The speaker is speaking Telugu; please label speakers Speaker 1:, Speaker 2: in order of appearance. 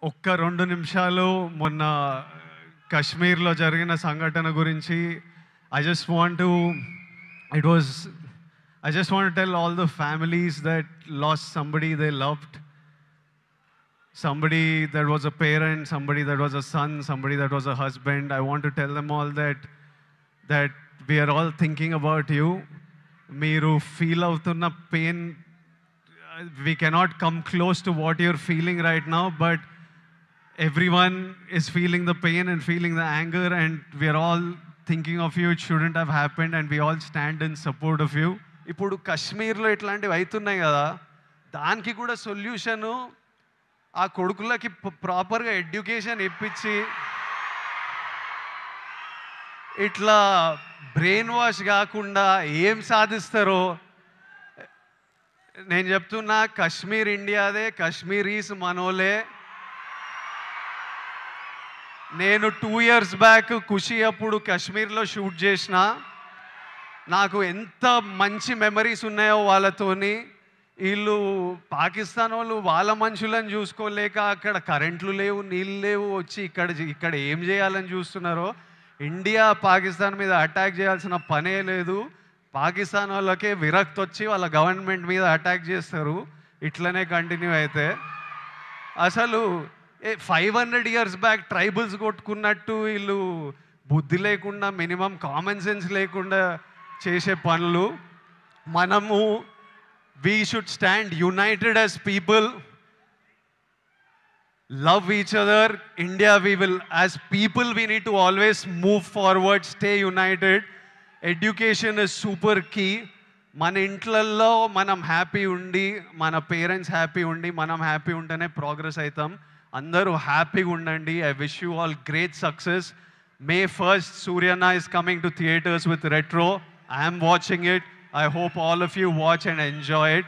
Speaker 1: ఒక్క 2 నిమిషాలు మొన్న కశ్మీర్‌లో జరిగిన సంఘటన గురించి I just want to it was I just want to tell all the families that lost somebody they loved, somebody that was a parent, somebody that was a son, somebody that was a husband. I want to tell them all that we are all thinking about you. Meeru feel avutunna pain, we cannot come close to what you're feeling right now, but everyone is feeling the pain and feeling the anger, and we are all thinking of you. It shouldn't have happened, and we all stand in support of you. ఇప్పుడు కశ్మీర్లో ఇట్లాంటివి అవుతున్నాయి కదా, దానికి కూడా సొల్యూషను ఆ కొడుకులకి ప్రాపర్గా ఎడ్యుకేషన్ ఇప్పించి ఇట్లా బ్రెయిన్ వాష్ కాకుండా ఏం సాధిస్తారో నేను చెప్తున్నా. కశ్మీర్ ఇండియాదే, కశ్మీరీస్ మనోలే. నేను 2 years బ్యాక్ ఖుషి అప్పుడు కశ్మీర్లో షూట్ చేసిన. నాకు ఎంత మంచి మెమరీస్ ఉన్నాయో వాళ్ళతోని. వీళ్ళు పాకిస్తాన్ వాళ్ళు వాళ్ళ మనుషులను చూసుకోలేక అక్కడ కరెంట్లు లేవు, నీళ్ళు లేవు, వచ్చి ఇక్కడ ఏం చేయాలని చూస్తున్నారో. ఇండియా పాకిస్తాన్ మీద అటాక్ చేయాల్సిన పనే లేదు. పాకిస్తాన్ వాళ్ళకే విరక్తి వచ్చి వాళ్ళ గవర్నమెంట్ మీద అటాక్ చేస్తారు. ఇట్లనే కంటిన్యూ అయితే అసలు 500 years బ్యాక్ ట్రైబల్స్ కొట్టుకున్నట్టు వీళ్ళు బుద్ధి లేకుండా, మినిమం కామన్ సెన్స్ లేకుండా చేసే పనులు. మనము we should stand united as people, love each other. India, we will, as people, we need to always move forward, stay united. Education is super key. మన ఇంట్లల్లో మనం హ్యాపీ ఉండి, మన పేరెంట్స్ హ్యాపీ ఉండి, మనం హ్యాపీ ఉంటేనే ప్రోగ్రెస్ అవుతాం. అందరూ హ్యాపీగా ఉండండి. I wish you all great success. May 1st, Suryana is coming to theaters with Retro. I am watching it. I hope all of you watch and enjoy it.